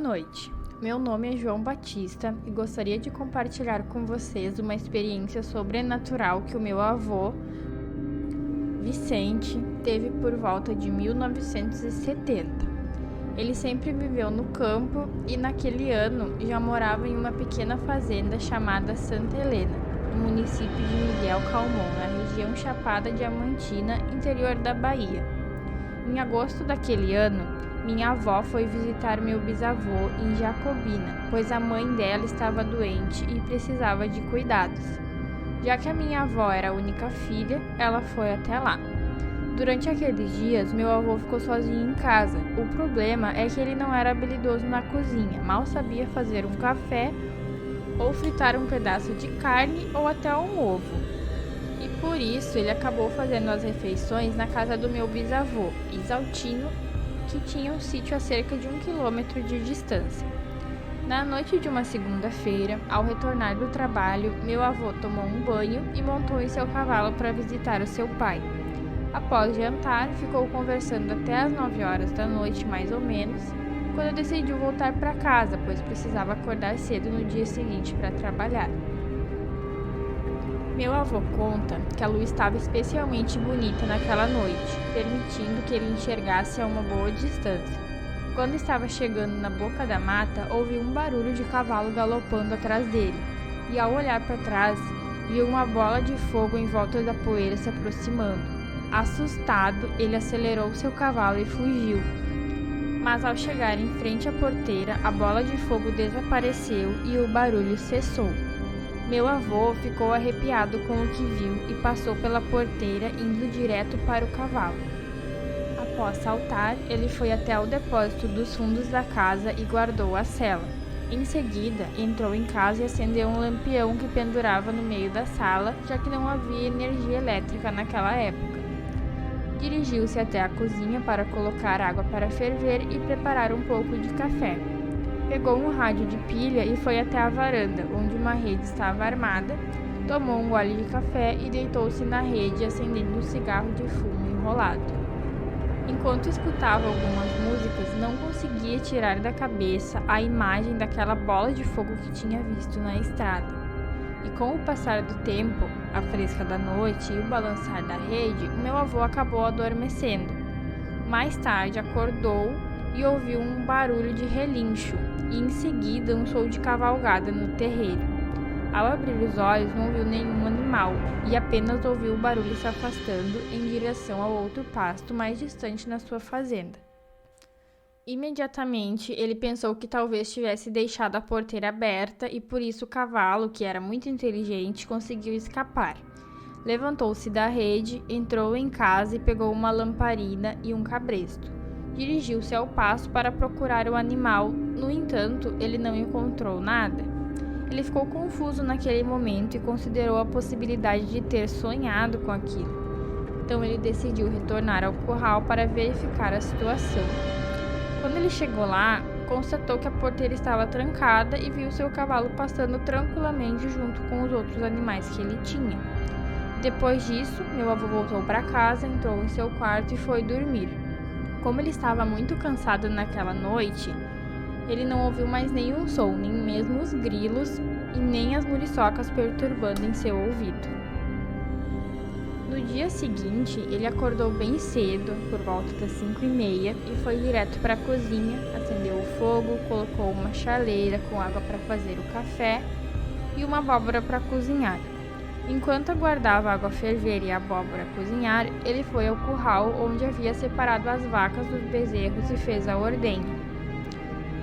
noite. Meu nome é João Batista e gostaria de compartilhar com vocês uma experiência sobrenatural que o meu avô, Vicente, teve por volta de 1970. Ele sempre viveu no campo e naquele ano já morava em uma pequena fazenda chamada Santa Helena, no município de Miguel Calmon, na região Chapada Diamantina, interior da Bahia. Em agosto daquele ano, minha avó foi visitar meu bisavô em Jacobina, pois a mãe dela estava doente e precisava de cuidados. Já que a minha avó era a única filha, ela foi até lá. Durante aqueles dias, meu avô ficou sozinho em casa. O problema é que ele não era habilidoso na cozinha, mal sabia fazer um café ou fritar um pedaço de carne ou até um ovo. E por isso ele acabou fazendo as refeições na casa do meu bisavô, Isaltino, que tinha um sítio a cerca de 1 quilômetro de distância. Na noite de uma segunda-feira, ao retornar do trabalho, meu avô tomou um banho e montou em seu cavalo para visitar o seu pai. Após jantar, ficou conversando até as 9 horas da noite, mais ou menos, quando decidiu voltar para casa, pois precisava acordar cedo no dia seguinte para trabalhar. Meu avô conta que a lua estava especialmente bonita naquela noite, permitindo que ele enxergasse a uma boa distância. Quando estava chegando na boca da mata, ouviu um barulho de cavalo galopando atrás dele, e ao olhar para trás, viu uma bola de fogo em volta da poeira se aproximando. Assustado, ele acelerou seu cavalo e fugiu. Mas ao chegar em frente à porteira, a bola de fogo desapareceu e o barulho cessou. Meu avô ficou arrepiado com o que viu e passou pela porteira, indo direto para o cavalo. Após saltar, ele foi até o depósito dos fundos da casa e guardou a cela. Em seguida, entrou em casa e acendeu um lampião que pendurava no meio da sala, já que não havia energia elétrica naquela época. Dirigiu-se até a cozinha para colocar água para ferver e preparar um pouco de café. Pegou um rádio de pilha e foi até a varanda, onde uma rede estava armada, tomou um gole de café e deitou-se na rede, acendendo um cigarro de fumo enrolado. Enquanto escutava algumas músicas, não conseguia tirar da cabeça a imagem daquela bola de fogo que tinha visto na estrada. E com o passar do tempo, a fresca da noite e o balançar da rede, meu avô acabou adormecendo. Mais tarde acordou e ouviu um barulho de relincho e em seguida um som de cavalgada no terreiro. Ao abrir os olhos não viu nenhum animal e apenas ouviu o barulho se afastando em direção ao outro pasto mais distante na sua fazenda. Imediatamente ele pensou que talvez tivesse deixado a porteira aberta e por isso o cavalo, que era muito inteligente, conseguiu escapar. Levantou-se da rede, entrou em casa e pegou uma lamparina e um cabresto. Dirigiu-se ao pasto para procurar o animal, no entanto, ele não encontrou nada. Ele ficou confuso naquele momento e considerou a possibilidade de ter sonhado com aquilo. Então ele decidiu retornar ao curral para verificar a situação. Quando ele chegou lá, constatou que a porteira estava trancada e viu seu cavalo passando tranquilamente junto com os outros animais que ele tinha. Depois disso, meu avô voltou para casa, entrou em seu quarto e foi dormir. Como ele estava muito cansado naquela noite, ele não ouviu mais nenhum som, nem mesmo os grilos e nem as muriçocas perturbando em seu ouvido. No dia seguinte, ele acordou bem cedo, por volta das 5h30, e foi direto para a cozinha, acendeu o fogo, colocou uma chaleira com água para fazer o café e uma abóbora para cozinhar. Enquanto aguardava a água ferver e a abóbora cozinhar, ele foi ao curral onde havia separado as vacas dos bezerros e fez a ordenha.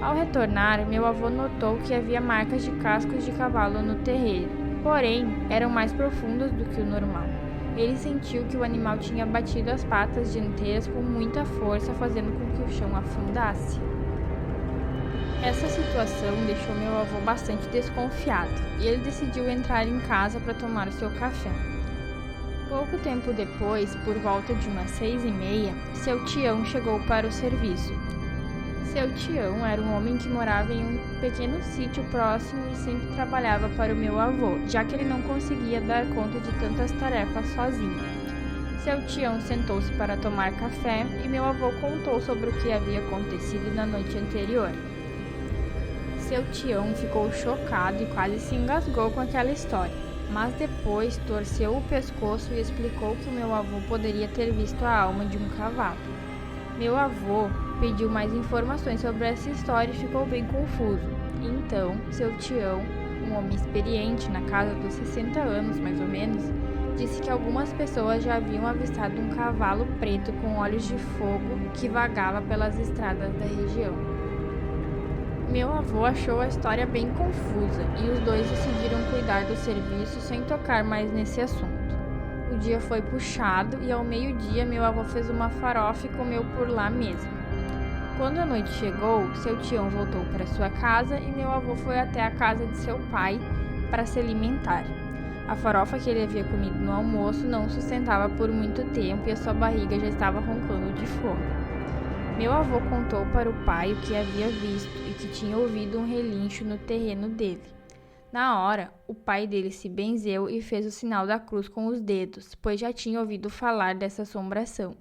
Ao retornar, meu avô notou que havia marcas de cascos de cavalo no terreiro, porém eram mais profundas do que o normal. Ele sentiu que o animal tinha batido as patas dianteiras com muita força, fazendo com que o chão afundasse. Essa situação deixou meu avô bastante desconfiado e ele decidiu entrar em casa para tomar o seu café. Pouco tempo depois, por volta de umas 6h30, seu tião chegou para o serviço. Seu tião era um homem que morava em um pequeno sítio próximo e sempre trabalhava para o meu avô, já que ele não conseguia dar conta de tantas tarefas sozinho. Seu tião sentou-se para tomar café e meu avô contou sobre o que havia acontecido na noite anterior. Seu tião ficou chocado e quase se engasgou com aquela história, mas depois torceu o pescoço e explicou que o meu avô poderia ter visto a alma de um cavalo. Meu avô pediu mais informações sobre essa história e ficou bem confuso. Então, seu tião, um homem experiente na casa dos 60 anos mais ou menos, disse que algumas pessoas já haviam avistado um cavalo preto com olhos de fogo que vagava pelas estradas da região. Meu avô achou a história bem confusa e os dois decidiram cuidar do serviço sem tocar mais nesse assunto. O dia foi puxado e ao meio-dia meu avô fez uma farofa e comeu por lá mesmo. Quando a noite chegou, seu tião voltou para sua casa e meu avô foi até a casa de seu pai para se alimentar. A farofa que ele havia comido no almoço não sustentava por muito tempo e a sua barriga já estava roncando de fome. Meu avô contou para o pai o que havia visto e que tinha ouvido um relincho no terreno dele. Na hora, o pai dele se benzeu e fez o sinal da cruz com os dedos, pois já tinha ouvido falar dessa assombração.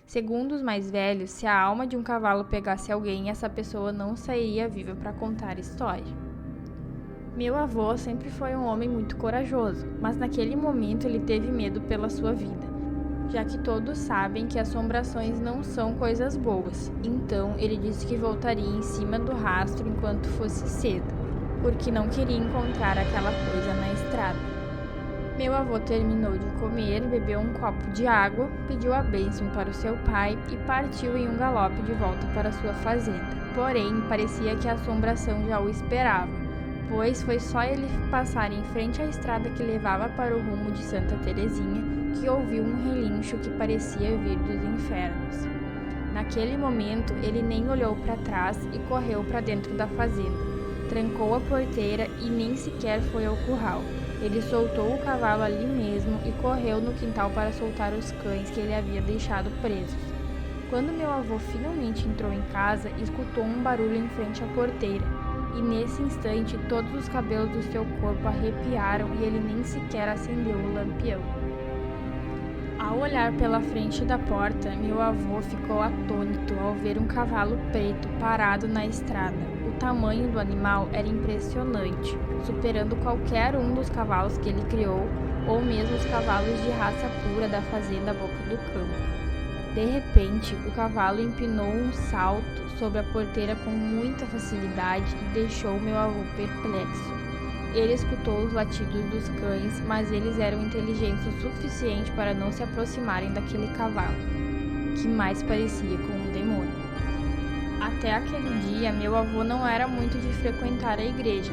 Segundo os mais velhos, se a alma de um cavalo pegasse alguém, essa pessoa não sairia viva para contar a história. Meu avô sempre foi um homem muito corajoso, mas naquele momento ele teve medo pela sua vida, já que todos sabem que assombrações não são coisas boas. Então ele disse que voltaria em cima do rastro enquanto fosse cedo, porque não queria encontrar aquela coisa na estrada. Meu avô terminou de comer, bebeu um copo de água, pediu a bênção para o seu pai e partiu em um galope de volta para sua fazenda. Porém, parecia que a assombração já o esperava, pois foi só ele passar em frente à estrada que levava para o rumo de Santa Terezinha que ouviu um relincho que parecia vir dos infernos. Naquele momento, ele nem olhou para trás e correu para dentro da fazenda. Trancou a porteira e nem sequer foi ao curral. Ele soltou o cavalo ali mesmo e correu no quintal para soltar os cães que ele havia deixado presos. Quando meu avô finalmente entrou em casa, escutou um barulho em frente à porteira, e nesse instante todos os cabelos do seu corpo arrepiaram e ele nem sequer acendeu o lampião. Ao olhar pela frente da porta, meu avô ficou atônito ao ver um cavalo preto parado na estrada. O tamanho do animal era impressionante, superando qualquer um dos cavalos que ele criou, ou mesmo os cavalos de raça pura da fazenda Boca do Campo. De repente, o cavalo empinou um salto sobre a porteira com muita facilidade e deixou meu avô perplexo. Ele escutou os latidos dos cães, mas eles eram inteligentes o suficiente para não se aproximarem daquele cavalo, que mais parecia com um demônio. Até aquele dia, meu avô não era muito de frequentar a igreja.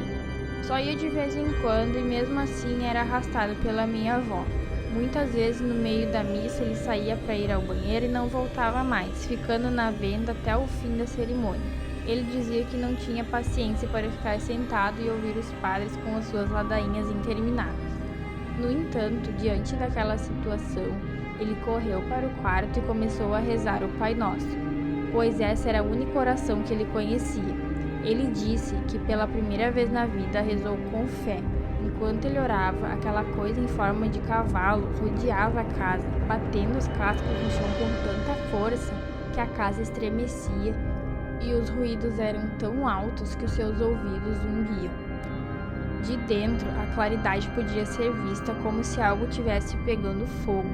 Só ia de vez em quando e mesmo assim era arrastado pela minha avó. Muitas vezes no meio da missa ele saía para ir ao banheiro e não voltava mais, ficando na venda até o fim da cerimônia. Ele dizia que não tinha paciência para ficar sentado e ouvir os padres com as suas ladainhas intermináveis. No entanto, diante daquela situação, ele correu para o quarto e começou a rezar o Pai Nosso, pois essa era a única oração que ele conhecia. Ele disse que pela primeira vez na vida rezou com fé. Enquanto ele orava, aquela coisa em forma de cavalo rodeava a casa, batendo os cascos no chão com tanta força que a casa estremecia e os ruídos eram tão altos que os seus ouvidos zumbiam. De dentro, a claridade podia ser vista como se algo tivesse pegando fogo.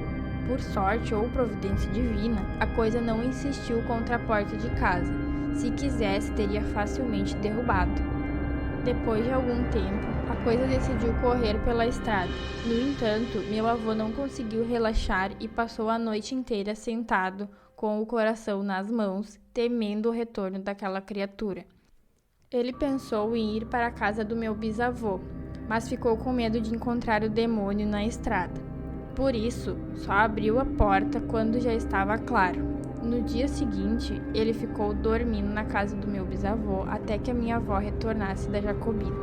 Por sorte ou providência divina, a coisa não insistiu contra a porta de casa. Se quisesse, teria facilmente derrubado. Depois de algum tempo, a coisa decidiu correr pela estrada. No entanto, meu avô não conseguiu relaxar e passou a noite inteira sentado, com o coração nas mãos, temendo o retorno daquela criatura. Ele pensou em ir para a casa do meu bisavô, mas ficou com medo de encontrar o demônio na estrada. Por isso, só abriu a porta quando já estava claro. No dia seguinte, ele ficou dormindo na casa do meu bisavô até que a minha avó retornasse da Jacobina.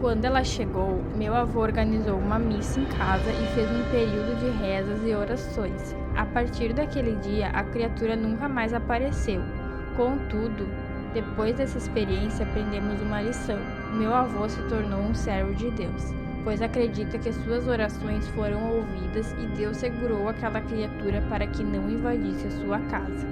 Quando ela chegou, meu avô organizou uma missa em casa e fez um período de rezas e orações. A partir daquele dia, a criatura nunca mais apareceu. Contudo, depois dessa experiência, aprendemos uma lição. Meu avô se tornou um servo de Deus, pois acredita que suas orações foram ouvidas e Deus segurou aquela criatura para que não invadisse a sua casa.